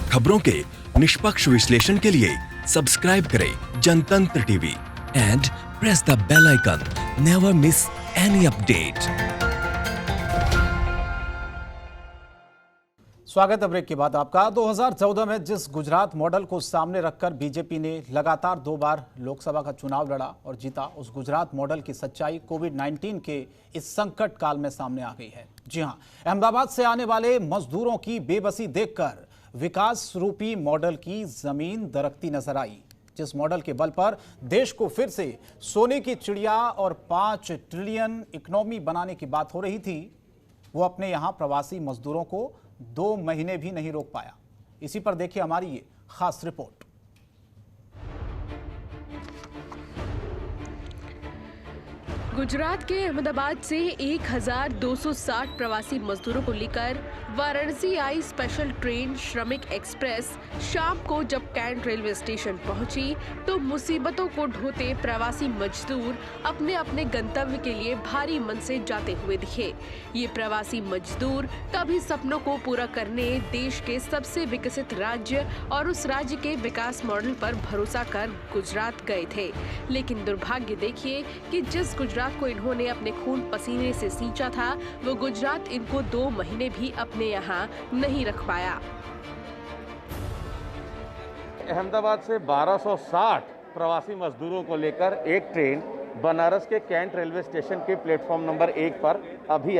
खबरों के निष्पक्ष विश्लेषण के लिए सब्सक्राइब करें Jantantra TV and press the bell icon. Never miss any update. स्वागत है ब्रेक के बाद आपका। 2014 में जिस गुजरात मॉडल को सामने रखकर बीजेपी ने लगातार 2 बार लोकसभा का चुनाव लड़ा और जीता, उस गुजरात मॉडल की सच्चाई कोविड-19 के इस संकट काल में सामने आ गई है। जी हां, अहमदाबाद से आने वाले मजदूरों की बेबसी देखकर विकास रूपी मॉडल की जमीन दरकती नजर आई। जिस मॉडल के बल पर देश को फिर से सोने की चिड़िया और 5 ट्रिलियन इकोनॉमी बनाने की बात हो रही थी, वो अपने यहां प्रवासी मजदूरों को 2 महीने भी नहीं रोक पाया। इसी पर देखिए हमारी ये खास रिपोर्ट। गुजरात के अहमदाबाद से 1260 प्रवासी मजदूरों को लेकर वाराणसी आई स्पेशल ट्रेन श्रमिक एक्सप्रेस शाम को जब कैंट रेलवे स्टेशन पहुंची तो मुसीबतों को ढोते प्रवासी मजदूर अपने अपने गंतव्य के लिए भारी मन से जाते हुए दिखे। ये प्रवासी मजदूर कभी सपनों को पूरा करने देश के सबसे विकसित राज्य और उस राज्य के विकास मॉडल पर भरोसा कर गुजरात गए थे, लेकिन दुर्भाग्य देखिए कि जिस गुजरात को इन्होंने अपने खून पसीने से सींचा था, वो गुजरात इनको 2 महीने भी अपने यहाँ नहीं रख पाया। अहमदाबाद से 1260 प्रवासी मजदूरों को लेकर एक ट्रेन बनारस के कैंट रेलवे स्टेशन के प्लेटफॉर्म नंबर 1 पर अभी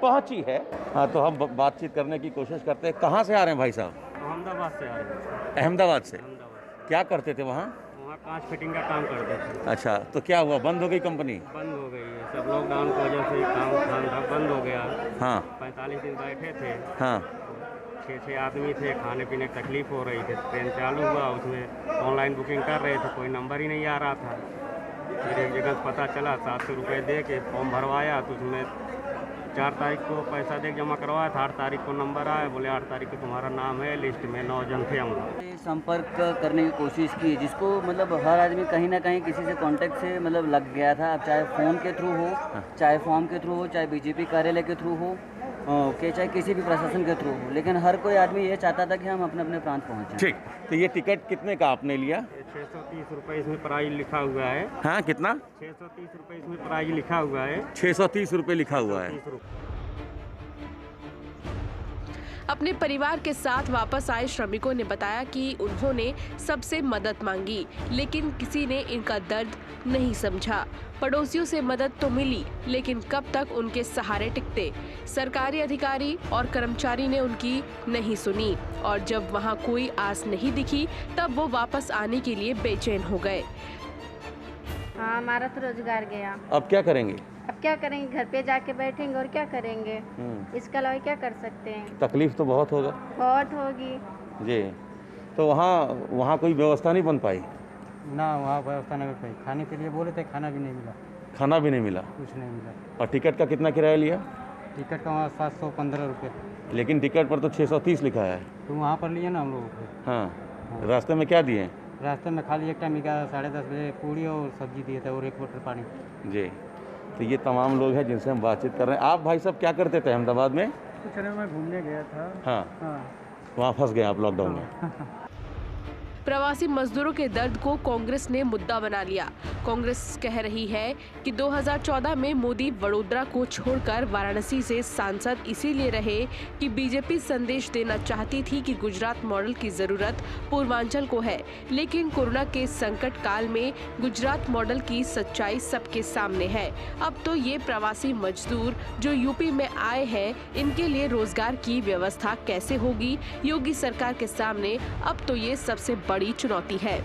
पहुंची है। तो हम बातचीत करने की कोशिश करते हैं। कहाँ से आ रहे हैं भाई साहब? अहमदाबाद से आ रहे हैं। अहमदाबाद से। क्या करते थे वहाँ? कांच फिटिंग का काम करते थे। अच्छा, तो क्या हुआ, बंद हो गई कंपनी? बंद हो गई है, सब लॉकडाउन की वजह से काम धंधा बंद हो गया। हाँ, 45 दिन बैठे थे। हाँ, 6 आदमी थे, खाने पीने की तकलीफ हो रही थी। ट्रेन चालू हुआ, उसमें ऑनलाइन बुकिंग कर रहे थे, कोई नंबर ही नहीं आ रहा था। फिर एक जगह पता चला, 700 रुपये दे के फॉर्म भरवाया, तो उसमें 4 तारीख को पैसा दे जमा करवाया था। 8 तारीख को नंबर आया, बोले 8 तारीख को तुम्हारा नाम है लिस्ट में। 9 जन थे हम लोग। संपर्क करने की कोशिश की, जिसको मतलब हर आदमी कहीं ना कहीं किसी से कांटेक्ट से मतलब लग गया था। अब चाहे फ़ोन के थ्रू हो, चाहे फॉर्म के थ्रू हो, चाहे बीजेपी कार्यालय के थ्रू हो, चाहे किसी भी प्रशासन के थ्रू हो, लेकिन हर कोई आदमी ये चाहता था कि हम अपने अपने प्रांत पहुँचें। ठीक। तो ये टिकट कितने का आपने लिया? 630 रुपये इसमें प्राइस लिखा हुआ है। हाँ, कितना? 630 रुपये इसमें प्राइस लिखा हुआ है। 630 रुपये लिखा हुआ है। अपने परिवार के साथ वापस आए श्रमिकों ने बताया कि उन्होंने सबसे मदद मांगी, लेकिन किसी ने इनका दर्द नहीं समझा। पड़ोसियों से मदद तो मिली, लेकिन कब तक उनके सहारे टिकते। सरकारी अधिकारी और कर्मचारी ने उनकी नहीं सुनी और जब वहां कोई आस नहीं दिखी तब वो वापस आने के लिए बेचैन हो गए। हाँ, हमारा तो रोजगार गया। अब क्या करेंगे? अब क्या करेंगे? घर पे जाके बैठेंगे और क्या करेंगे? इसके अलावा क्या कर सकते हैं? तकलीफ तो बहुत होगा। बहुत होगी जी। तो वहाँ कोई व्यवस्था नहीं बन पाई? ना, वहाँ व्यवस्था नहीं पाई। खाने के लिए बोले थे, खाना भी नहीं मिला। खाना भी नहीं मिला? कुछ नहीं मिला। और टिकट का कितना किराया लिया? टिकट का वहाँ 715 रुपये। लेकिन टिकट पर तो 630 लिखा है। तो वहाँ पर लिए ना हम लोगों को। हाँ। रास्ते में क्या दिए? रास्ते में खाली एक टाइम 10:30 बजे पूड़ी और सब्जी दिए थे और 1 बोतल पानी। जी। तो ये तमाम लोग हैं जिनसे हम बातचीत कर रहे हैं। आप भाई साहब क्या करते थे अहमदाबाद में? कुछ नहीं, मैं घूमने गया था। हाँ। वहाँ फंस गए आप लॉकडाउन में? प्रवासी मजदूरों के दर्द को कांग्रेस ने मुद्दा बना लिया। कांग्रेस कह रही है कि 2014 में मोदी वडोदरा को छोड़कर वाराणसी से सांसद इसीलिए रहे कि बीजेपी संदेश देना चाहती थी कि गुजरात मॉडल की जरूरत पूर्वांचल को है, लेकिन कोरोना के संकट काल में गुजरात मॉडल की सच्चाई सबके सामने है। अब तो ये प्रवासी मजदूर जो यूपी में आए हैं, इनके लिए रोजगार की व्यवस्था कैसे होगी? योगी सरकार के सामने अब तो ये सबसे बड़ी चुनौती है।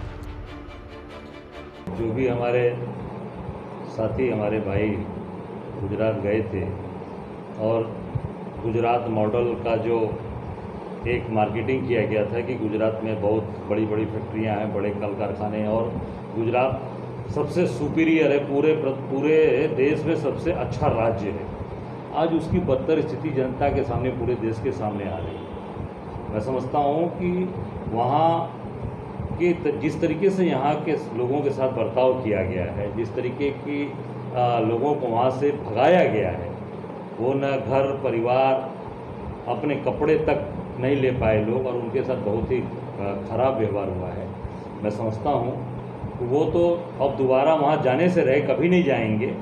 जो भी हमारे साथी, हमारे भाई गुजरात गए थे और गुजरात मॉडल का जो एक मार्केटिंग किया गया था कि गुजरात में बहुत बड़ी बड़ी फैक्ट्रियां हैं, बड़े कल कारखाने हैं और गुजरात सबसे सुपीरियर है, पूरे देश में सबसे अच्छा राज्य है। आज उसकी बदतर स्थिति जनता के सामने, पूरे देश के सामने आ रही है। मैं समझता हूँ कि वहाँ कि जिस तरीके से यहाँ के लोगों के साथ बर्ताव किया गया है, जिस तरीके की लोगों को वहाँ से भगाया गया है, वो न घर परिवार अपने कपड़े तक नहीं ले पाए लोग और उनके साथ बहुत ही खराब व्यवहार हुआ है। मैं समझता हूँ वो तो अब दोबारा वहाँ जाने से रहे, कभी नहीं जाएंगे।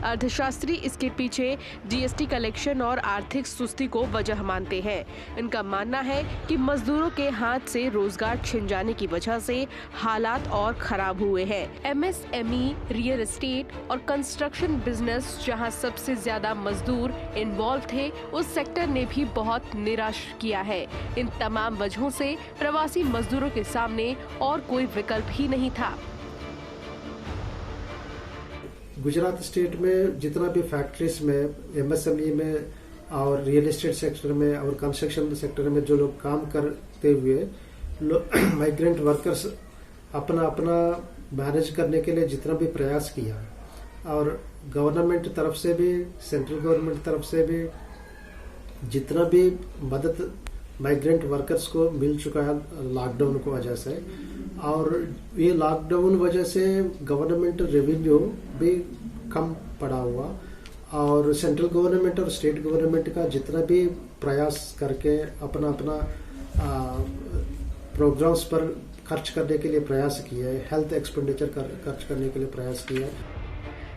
अर्थशास्त्री इसके पीछे जीएसटी कलेक्शन और आर्थिक सुस्ती को वजह मानते हैं। इनका मानना है कि मजदूरों के हाथ से रोजगार छिन जाने की वजह से हालात और खराब हुए हैं। एमएसएमई, रियल एस्टेट और कंस्ट्रक्शन बिजनेस, जहां सबसे ज्यादा मजदूर इन्वॉल्व थे, उस सेक्टर ने भी बहुत निराश किया है। इन तमाम वजहों से प्रवासी मजदूरों के सामने और कोई विकल्प ही नहीं था। गुजरात स्टेट में जितना भी फैक्ट्रीज में, एमएसएमई में और रियल एस्टेट सेक्टर में और कंस्ट्रक्शन सेक्टर में जो लोग काम करते हुए माइग्रेंट वर्कर्स अपना अपना मैनेज करने के लिए जितना भी प्रयास किया और गवर्नमेंट तरफ से भी, सेंट्रल गवर्नमेंट तरफ से भी जितना भी मदद माइग्रेंट वर्कर्स को मिल चुका है लॉकडाउन को वजह से, और ये लॉकडाउन वजह से गवर्नमेंट रेवेन्यू भी कम पड़ा हुआ और सेंट्रल गवर्नमेंट और स्टेट गवर्नमेंट का जितना भी प्रयास करके अपना अपना प्रोग्राम्स पर खर्च करने के लिए प्रयास किए, हेल्थ एक्सपेंडिचर खर्च करने के लिए प्रयास किया।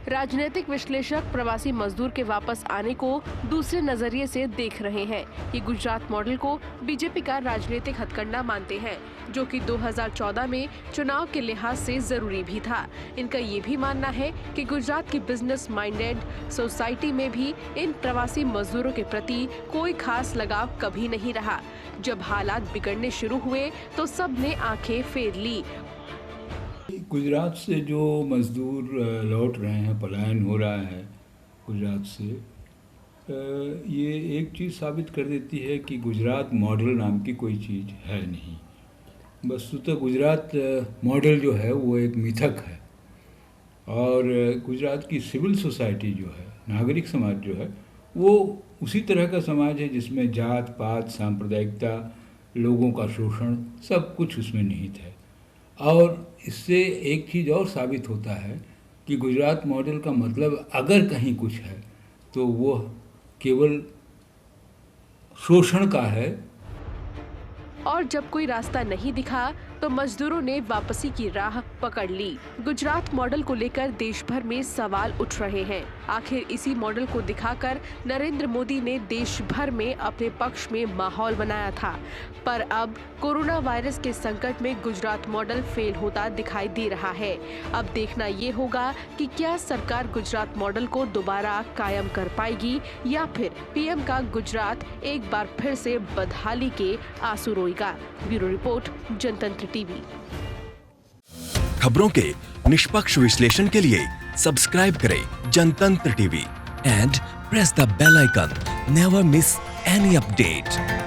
राजनीतिक विश्लेषक प्रवासी मजदूर के वापस आने को दूसरे नजरिए से देख रहे हैं। ये गुजरात मॉडल को बीजेपी का राजनीतिक हथकंडा मानते हैं, जो कि 2014 में चुनाव के लिहाज से जरूरी भी था। इनका ये भी मानना है कि गुजरात की बिजनेस माइंडेड सोसाइटी में भी इन प्रवासी मजदूरों के प्रति कोई खास लगाव कभी नहीं रहा। जब हालात बिगड़ने शुरू हुए तो सबने आंखें फेर ली। गुजरात से जो मज़दूर लौट रहे हैं, पलायन हो रहा है गुजरात से, ये एक चीज़ साबित कर देती है कि गुजरात मॉडल नाम की कोई चीज़ है नहीं। वस्तुतः गुजरात मॉडल जो है वो एक मिथक है और गुजरात की सिविल सोसाइटी जो है, नागरिक समाज जो है, वो उसी तरह का समाज है जिसमें जात पात, सांप्रदायिकता, लोगों का शोषण, सब कुछ उसमें निहित है। और इससे एक चीज़ और साबित होता है कि गुजरात मॉडल का मतलब अगर कहीं कुछ है तो वो केवल शोषण का है। और जब कोई रास्ता नहीं दिखा तो मजदूरों ने वापसी की राह पकड़ ली। गुजरात मॉडल को लेकर देश भर में सवाल उठ रहे हैं। आखिर इसी मॉडल को दिखाकर नरेंद्र मोदी ने देश भर में अपने पक्ष में माहौल बनाया था, पर अब कोरोना वायरस के संकट में गुजरात मॉडल फेल होता दिखाई दे रहा है। अब देखना ये होगा कि क्या सरकार गुजरात मॉडल को दोबारा कायम कर पाएगी या फिर पीएम का गुजरात एक बार फिर से बदहाली के आंसू रोएगा। Bureau report, Jantantra TV. खबरों के निष्पक्ष विश्लेषण के लिए सब्सक्राइब करें Jantantra TV and press the bell icon. Never miss any update.